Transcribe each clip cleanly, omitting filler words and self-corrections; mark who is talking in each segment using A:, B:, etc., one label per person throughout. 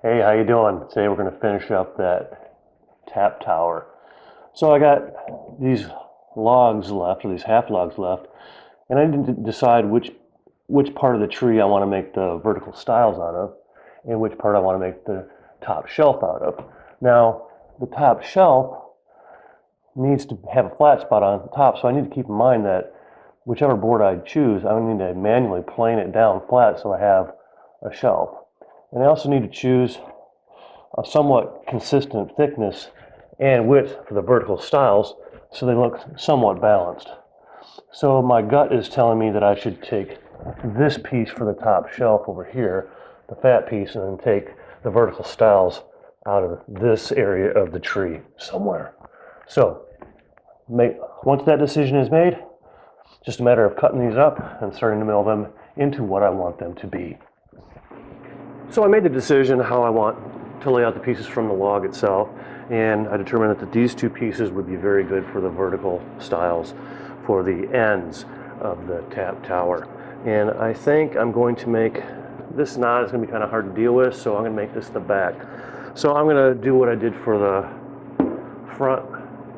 A: Hey, how you doing? Today we're going to finish up that tap tower. So I got these logs left, or these half logs left, and I need to decide which part of the tree I want to make the vertical stiles out of, and which part I want to make the top shelf out of. Now, the top shelf needs to have a flat spot on the top, so I need to keep in mind that whichever board I choose, I need to manually plane it down flat so I have a shelf. And I also need to choose a somewhat consistent thickness and width for the vertical stiles so they look somewhat balanced. So my gut is telling me that I should take this piece for the top shelf over here, the fat piece, and then take the vertical stiles out of this area of the tree somewhere. So once that decision is made, just a matter of cutting these up and starting to mill them into what I want them to be. So I made the decision how I want to lay out the pieces from the log itself, and I determined that these two pieces would be very good for the vertical stiles for the ends of the tap tower. And I think I'm going to make this knot is going to be kind of hard to deal with, so I'm going to make this the back. So I'm going to do what I did for the front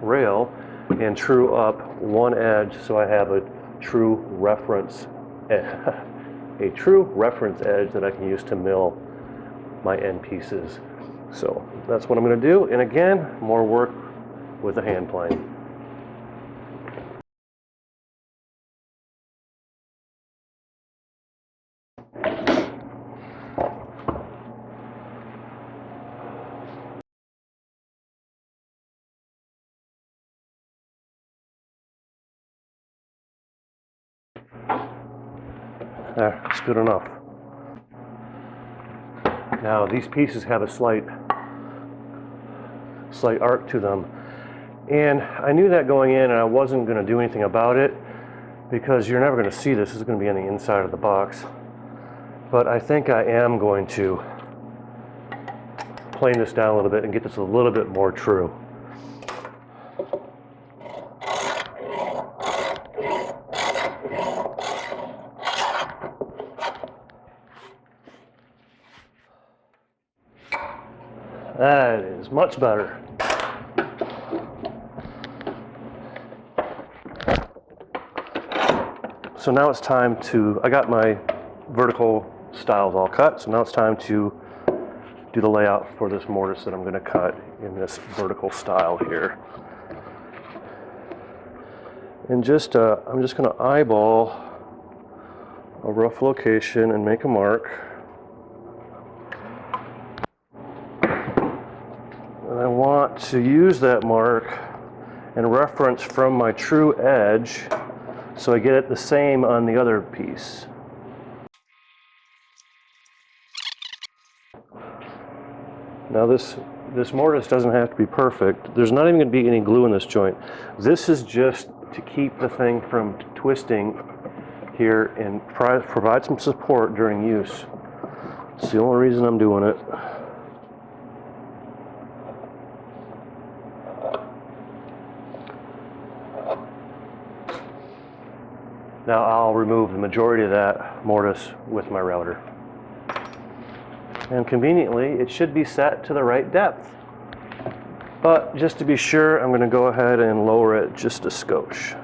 A: rail and true up one edge so I have a true reference edge that I can use to mill my end pieces. So that's what I'm going to do, and again, more work with a hand plane. There, it's good enough. Now these pieces have a slight arc to them, and I knew that going in, and I wasn't going to do anything about it because you're never going to see this. This is going to be on the inside of the box, but I think I am going to plane this down a little bit and get this a little bit more true. That is much better. So now it's time to, I got my vertical stiles all cut, so now it's time to do the layout for this mortise that I'm going to cut in this vertical stile here. And I'm just going to eyeball a rough location and make a mark. And I want to use that mark and reference from my true edge so I get it the same on the other piece. Now this mortise doesn't have to be perfect. There's not even going to be any glue in this joint. This is just to keep the thing from twisting here and provide some support during use. It's the only reason I'm doing it. Now I'll remove the majority of that mortise with my router. And conveniently, it should be set to the right depth. But just to be sure, I'm going to go ahead and lower it just a skosh.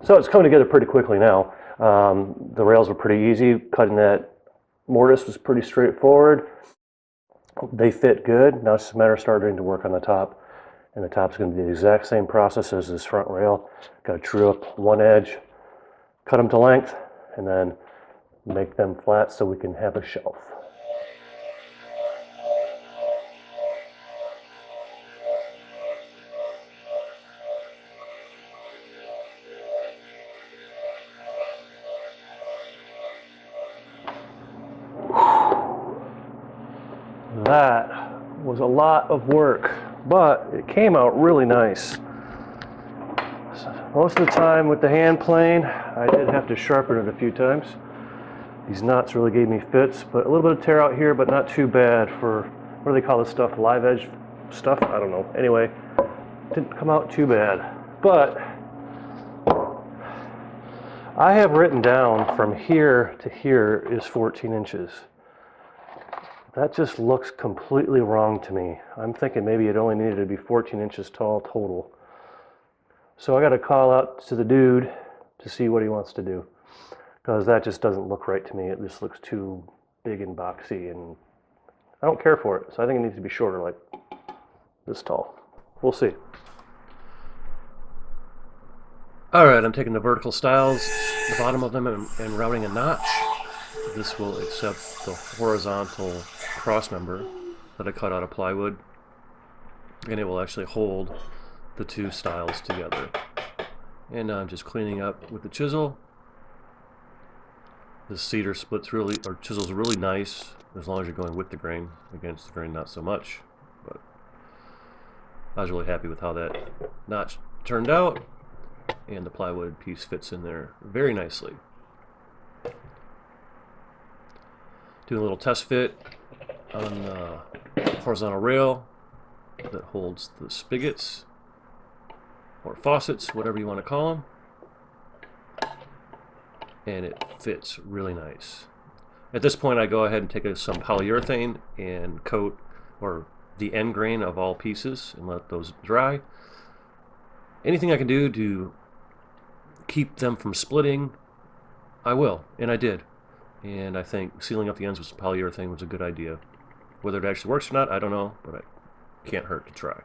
A: So it's coming together pretty quickly now. The rails were pretty easy. Cutting that mortise was pretty straightforward. They fit good. Now it's just a matter of starting to work on the top. And the top's going to be the exact same process as this front rail. Got to true up one edge, cut them to length, and then make them flat so we can have a shelf. That was a lot of work, but it came out really nice. Most of the time with the hand plane, I did have to sharpen it a few times. These knots really gave me fits, but a little bit of tear out here, but not too bad for, what do they call this stuff, live edge stuff? I don't know. Anyway, didn't come out too bad. But I have written down from here to here is 14 inches. That just looks completely wrong to me. I'm thinking maybe it only needed to be 14 inches tall total. So I got to call out to the dude to see what he wants to do, because that just doesn't look right to me. It just looks too big and boxy, and I don't care for it. So I think it needs to be shorter, like this tall. We'll see. All right, I'm taking the vertical stiles, the bottom of them, and routing a notch. This will accept the horizontal cross member that I cut out of plywood, and it will actually hold the two stiles together. And now I'm just cleaning up with the chisel. The cedar chisels really nice as long as you're going with the grain. Against the grain, not so much. But I was really happy with how that notch turned out, and the plywood piece fits in there very nicely. Doing a little test fit on the horizontal rail that holds the spigots or faucets, whatever you want to call them, and it fits really nice. At this point, I go ahead and take some polyurethane and coat the end grain of all pieces and let those dry. Anything I can do to keep them from splitting, I will, and I did. And I think sealing up the ends with some polyurethane was a good idea. Whether it actually works or not, I don't know, but it can't hurt to try.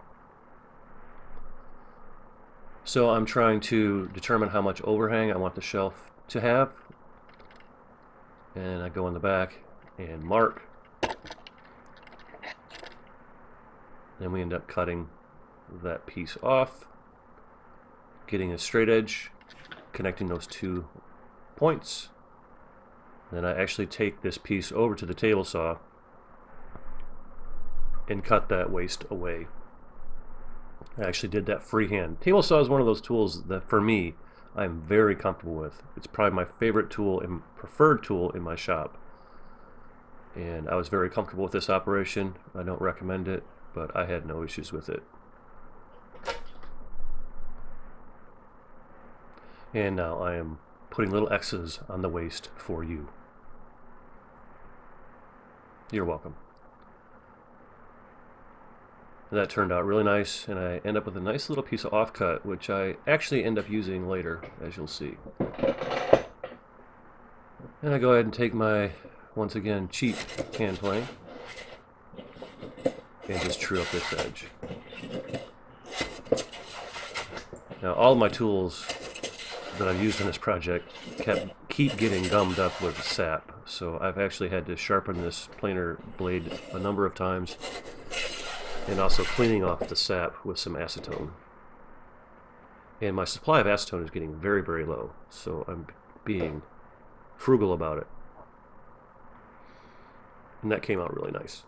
A: So I'm trying to determine how much overhang I want the shelf to have. And I go in the back and mark. Then we end up cutting that piece off, getting a straight edge, connecting those 2 points. Then I actually take this piece over to the table saw and cut that waste away. I actually did that freehand. Table saw is one of those tools that, for me, I'm very comfortable with. It's probably my favorite tool and preferred tool in my shop. And I was very comfortable with this operation. I don't recommend it, but I had no issues with it. And now I am putting little X's on the waist for you. You're welcome. And that turned out really nice, and I end up with a nice little piece of offcut, which I actually end up using later, as you'll see. And I go ahead and take my, once again, cheap hand plane and just true up this edge. Now, all of my tools that I've used in this project keep getting gummed up with sap, so I've actually had to sharpen this planer blade a number of times, and also cleaning off the sap with some acetone. And my supply of acetone is getting very, very low, so I'm being frugal about it. And that came out really nice.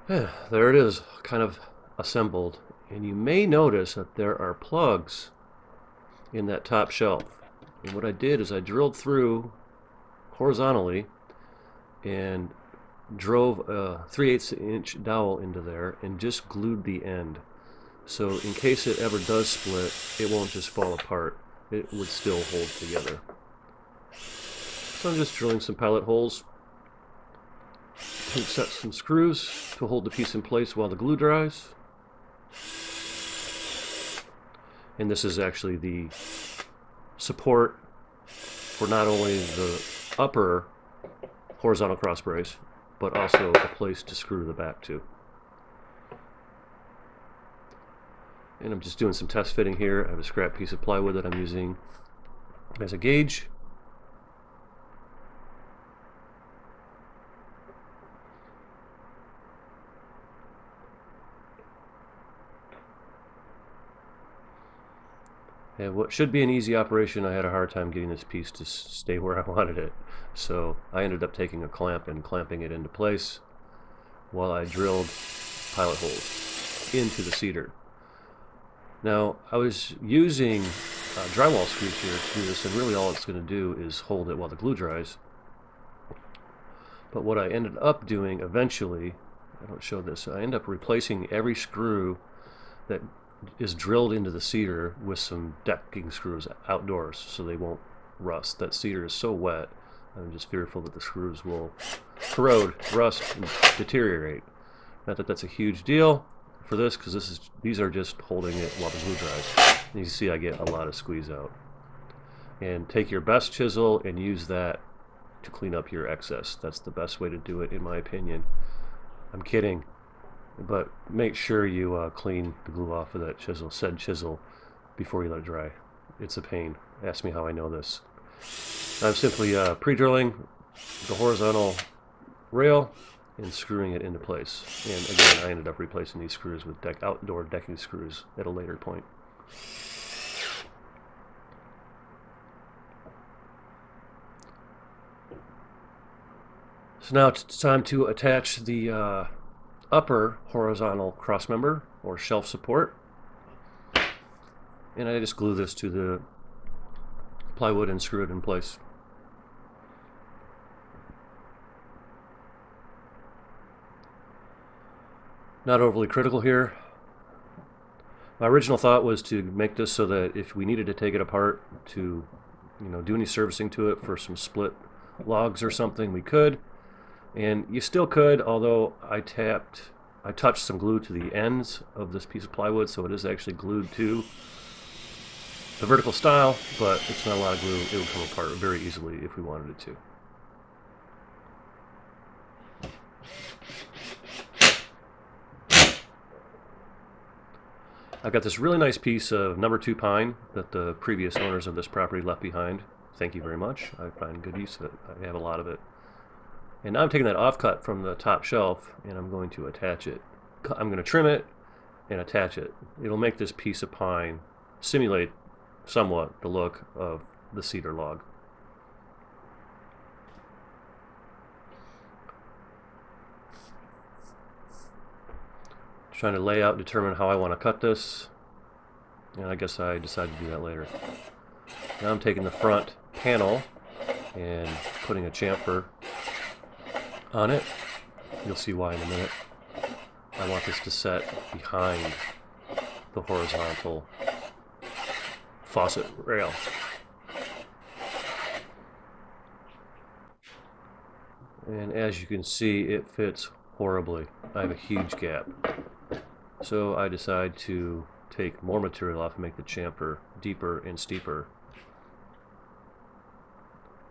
A: Yeah, there it is, kind of assembled. And you may notice that there are plugs in that top shelf. And what I did is I drilled through horizontally and drove a 3/8 inch dowel into there and just glued the end. So in case it ever does split, it won't just fall apart. It would still hold together. So I'm just drilling some pilot holes to set some screws to hold the piece in place while the glue dries. And this is actually the support for not only the upper horizontal cross brace, but also a place to screw the back to. And I'm just doing some test fitting here. I have a scrap piece of plywood that I'm using as a gauge. And what should be an easy operation, I had a hard time getting this piece to stay where I wanted it. So I ended up taking a clamp and clamping it into place while I drilled pilot holes into the cedar. Now, I was using drywall screws here to do this, and really all it's going to do is hold it while the glue dries. But what I ended up doing eventually, I don't show this, I end up replacing every screw that is drilled into the cedar with some decking screws outdoors so they won't rust. That cedar is so wet, I'm just fearful that the screws will corrode, rust, and deteriorate. Not that that's a huge deal for this, because these are just holding it while the glue dries. And you see I get a lot of squeeze out. And take your best chisel and use that to clean up your excess. That's the best way to do it, in my opinion. I'm kidding, but make sure you clean the glue off of that said chisel, before you let it dry. It's a pain. Ask me how I know this. I'm simply pre-drilling the horizontal rail and screwing it into place. And again, I ended up replacing these screws with outdoor decking screws at a later point. So now it's time to attach the upper horizontal crossmember or shelf support. And I just glue this to the plywood and screw it in place. Not overly critical here. My original thought was to make this so that if we needed to take it apart to, do any servicing to it for some split logs or something, we could. And you still could, although I touched some glue to the ends of this piece of plywood, so it is actually glued to the vertical stile, but it's not a lot of glue. It would come apart very easily if we wanted it to. I've got this really nice piece of number 2 pine that the previous owners of this property left behind. Thank you very much. I find good use of it. I have a lot of it. And now I'm taking that offcut from the top shelf and I'm going to attach it. I'm going to trim it and attach it. It'll make this piece of pine simulate somewhat the look of the cedar log. Trying to lay out, determine how I want to cut this, and I guess I decided to do that later. Now I'm taking the front panel and putting a chamfer on it. You'll see why in a minute. I want this to set behind the horizontal faucet rail. And as you can see, it fits horribly. I have a huge gap. So I decide to take more material off and make the chamfer deeper and steeper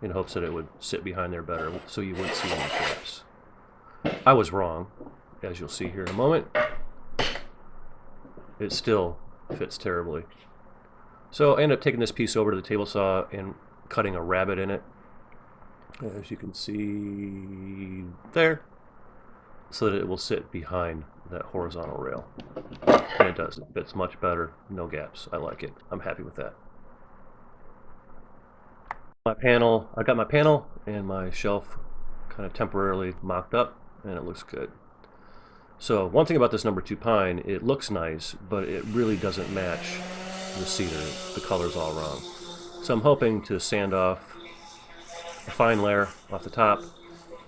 A: in hopes that it would sit behind there better so you wouldn't see any gaps. I was wrong, as you'll see here in a moment. It still fits terribly. So I ended up taking this piece over to the table saw and cutting a rabbet in it, as you can see there, so that it will sit behind that horizontal rail. And it does. It fits much better. No gaps. I like it. I'm happy with that. I got my panel and my shelf kind of temporarily mocked up, and it looks good. So one thing about this number 2 pine, it looks nice, but it really doesn't match the cedar. The color's all wrong. So I'm hoping to sand off a fine layer off the top,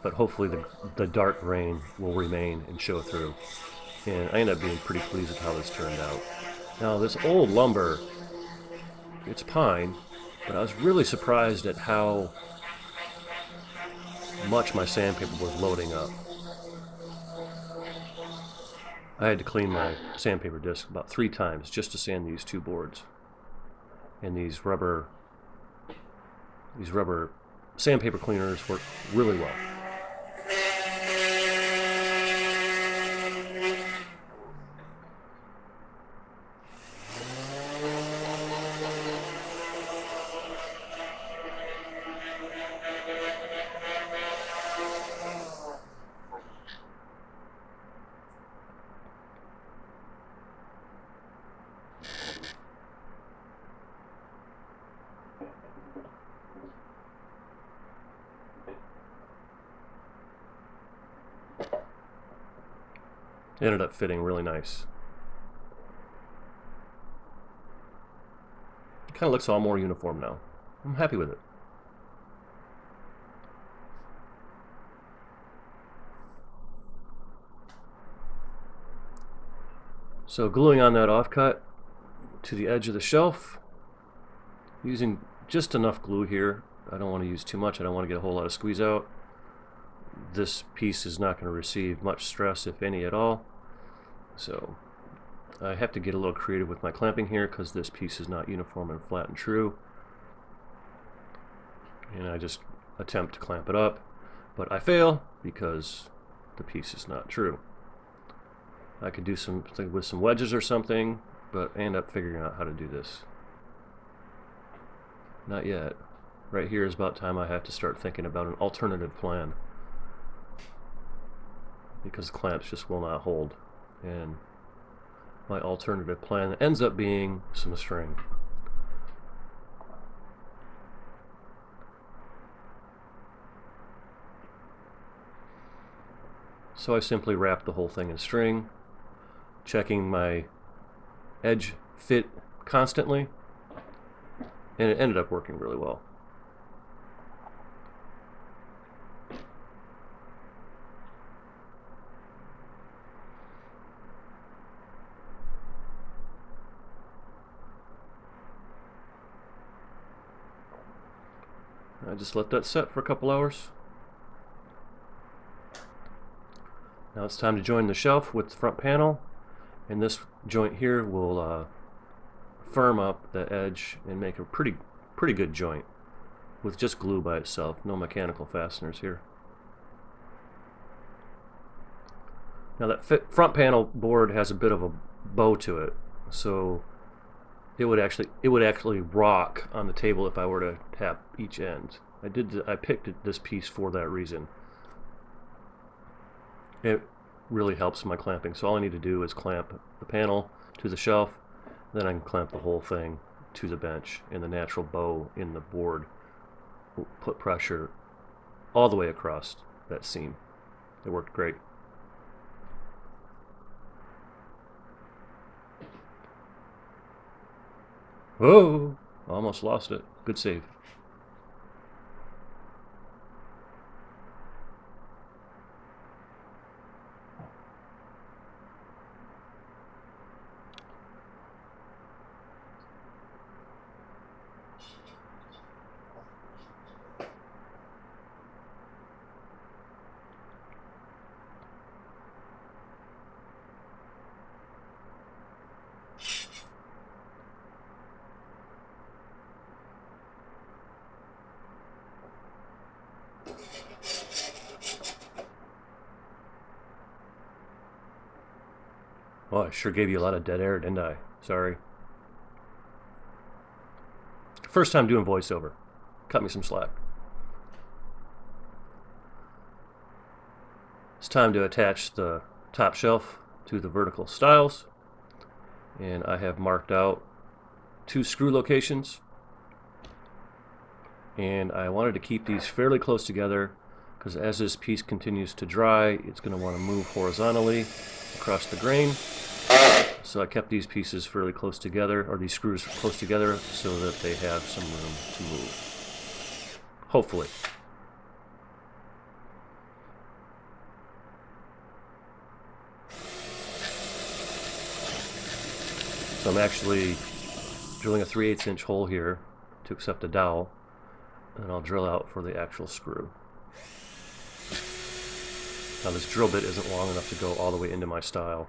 A: but hopefully the dark grain will remain and show through. And I ended up being pretty pleased with how this turned out. Now this old lumber, it's pine, but I was really surprised at how much my sandpaper was loading up. I had to clean my sandpaper disc about 3 times just to sand these 2 boards. And these rubber sandpaper cleaners work really well. ended up fitting really nice. It kind of looks all more uniform now. I'm happy with it. So gluing on that offcut to the edge of the shelf, using just enough glue here. I don't want to use too much. I don't want to get a whole lot of squeeze out. This piece is not going to receive much stress, if any at all. So I have to get a little creative with my clamping here because this piece is not uniform and flat and true. And I just attempt to clamp it up, but I fail because the piece is not true. I could do something with some wedges or something, but I end up figuring out how to do this. Not yet. Right here is about time I have to start thinking about an alternative plan, because clamps just will not hold. And my alternative plan ends up being some string. So I simply wrap the whole thing in string, checking my edge fit constantly, and it ended up working really well. I just let that set for a couple hours. Now it's time to join the shelf with the front panel, and this joint here will firm up the edge and make a pretty good joint with just glue by itself, no mechanical fasteners here. Now that front panel board has a bit of a bow to it, so it would actually rock on the table if I were to tap each end. I picked this piece for that reason. It really helps my clamping. So all I need to do is clamp the panel to the shelf, then I can clamp the whole thing to the bench, and the natural bow in the board will put pressure all the way across that seam. It worked great. Whoa! Almost lost it. Good save. Oh, I sure gave you a lot of dead air, didn't I? Sorry. First time doing voiceover. Cut me some slack. It's time to attach the top shelf to the vertical stiles. And I have marked out 2 screw locations. And I wanted to keep these fairly close together because as this piece continues to dry, it's going to want to move horizontally across the grain. So I kept these pieces fairly close together, or these screws close together, so that they have some room to move. Hopefully. So I'm actually drilling a 3/8 inch hole here to accept a dowel, and I'll drill out for the actual screw. Now this drill bit isn't long enough to go all the way into my stile.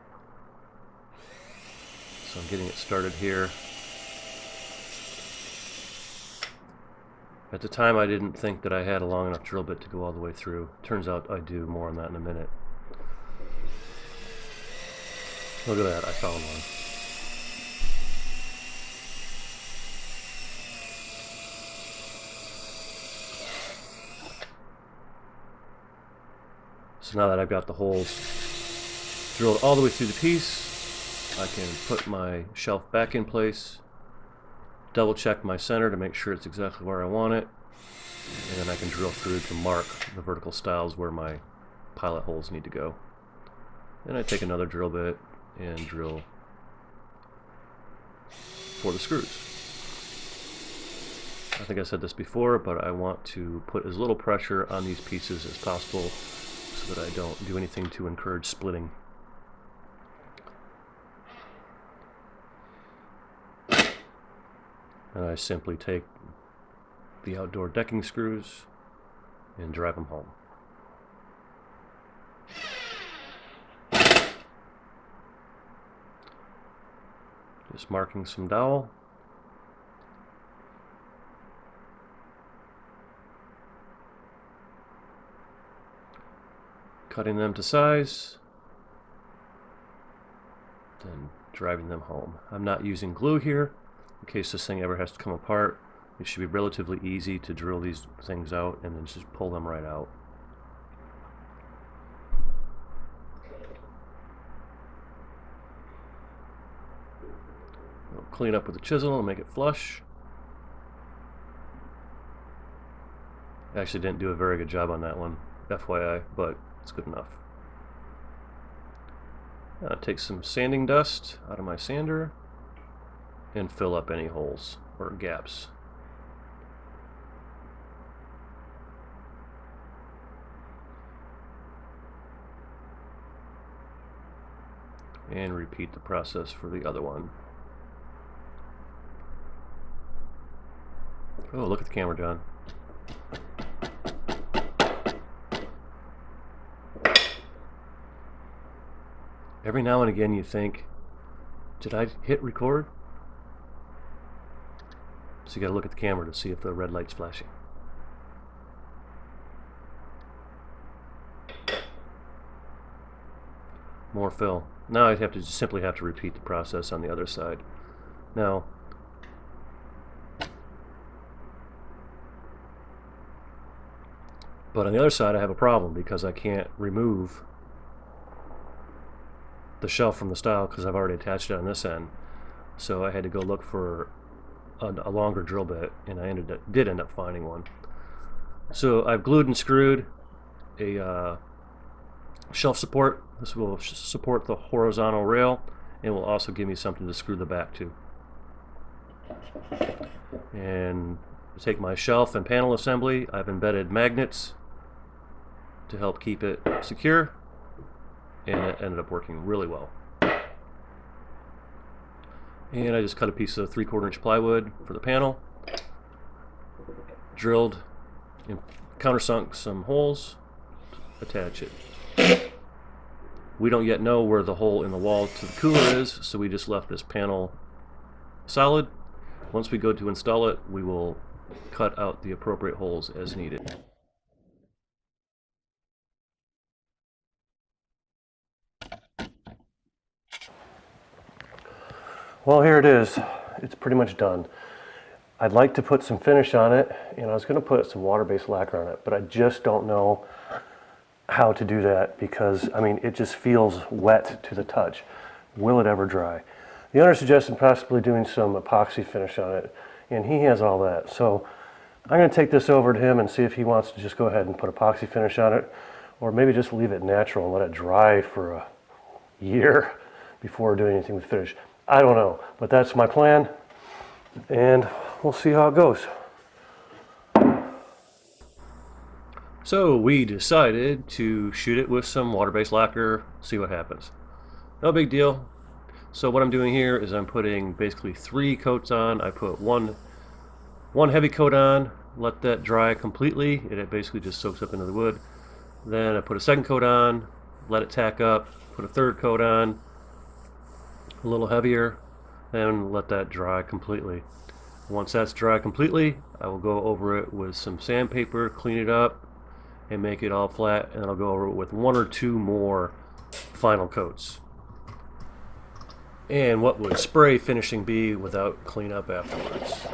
A: So I'm getting it started here. At the time I didn't think that I had a long enough drill bit to go all the way through. Turns out I do. More on that in a minute. Look at that, I found one. So now that I've got the holes drilled all the way through the piece, I can put my shelf back in place, double check my center to make sure it's exactly where I want it, and then I can drill through to mark the vertical stiles where my pilot holes need to go. And I take another drill bit and drill for the screws. I think I said this before, but I want to put as little pressure on these pieces as possible so that I don't do anything to encourage splitting. And I simply take the outdoor decking screws and drive them home. Just marking some dowel. Cutting them to size. Then driving them home. I'm not using glue here in case this thing ever has to come apart. It should be relatively easy to drill these things out and then just pull them right out. I'll clean up with a chisel and make it flush. I actually didn't do a very good job on that one, FYI, but it's good enough. Take some sanding dust out of my sander and fill up any holes or gaps. And repeat the process for the other one. Oh, look at the camera, John. Every now and again you think, did I hit record? So you gotta look at the camera to see if the red light's flashing. More fill. Now I simply have to repeat the process on the other side. Now, but on the other side I have a problem because I can't remove the shelf from the stile because I've already attached it on this end. So I had to go look for a longer drill bit, and I did end up finding one. So I've glued and screwed a shelf support. This will support the horizontal rail and will also give me something to screw the back to. And to take my shelf and panel assembly, I've embedded magnets to help keep it secure, and it ended up working really well. And I just cut a piece of 3/4 inch plywood for the panel, drilled and countersunk some holes, attach it. We don't yet know where the hole in the wall to the cooler is, so we just left this panel solid. Once we go to install it, we will cut out the appropriate holes as needed. Well, here it is. It's pretty much done. I'd like to put some finish on it, and I was going to put some water-based lacquer on it, but I just don't know how to do that because, I mean, it just feels wet to the touch. Will it ever dry? The owner suggested possibly doing some epoxy finish on it, and he has all that. So I'm going to take this over to him and see if he wants to just go ahead and put epoxy finish on it, or maybe just leave it natural and let it dry for a year before doing anything with finish. I don't know, but that's my plan, and we'll see how it goes. So we decided to shoot it with some water-based lacquer, see what happens. No big deal. So what I'm doing here is I'm putting basically 3 coats on. I put one heavy coat on, let that dry completely. It basically just soaks up into the wood. Then I put a second coat on, let it tack up, put a third coat on, a little heavier, and let that dry completely. Once that's dry completely, I will go over it with some sandpaper, clean it up, and make it all flat, and I'll go over it with 1 or 2 more final coats. And what would spray finishing be without cleanup afterwards?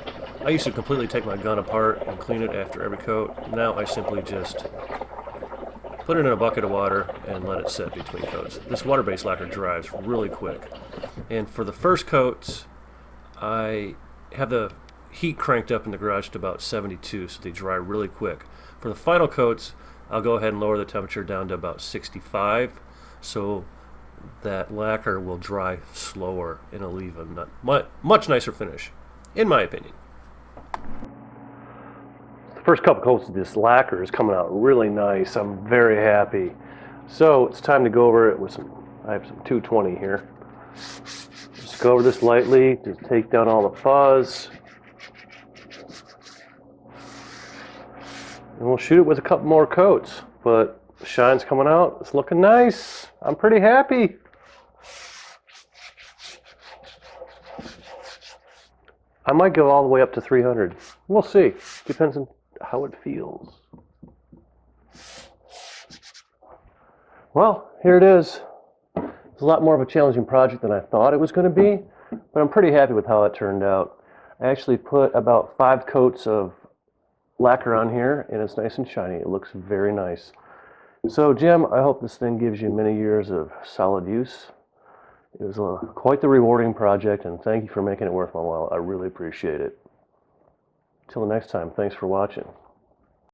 A: I used to completely take my gun apart and clean it after every coat. Now I simply just put it in a bucket of water and let it set between coats. This water-based lacquer dries really quick. And for the first coats, I have the heat cranked up in the garage to about 72, so they dry really quick. For the final coats, I'll go ahead and lower the temperature down to about 65. So that lacquer will dry slower and it'll leave a much nicer finish, in my opinion. The first couple coats of this lacquer is coming out really nice. I'm very happy. So it's time to go over it with I have some 220 here. Just go over this lightly to take down all the fuzz. And we'll shoot it with a couple more coats, but the shine's coming out. It's looking nice. I'm pretty happy. I might go all the way up to 300. We'll see. Depends on how it feels. Well, here it is. It's a lot more of a challenging project than I thought it was going to be, but I'm pretty happy with how it turned out. I actually put about 5 coats of lacquer on here, and it's nice and shiny. It looks very nice. So, Jim, I hope this thing gives you many years of solid use. It was quite the rewarding project, and thank you for making it worth my while. I really appreciate it. Till the next time, thanks for watching.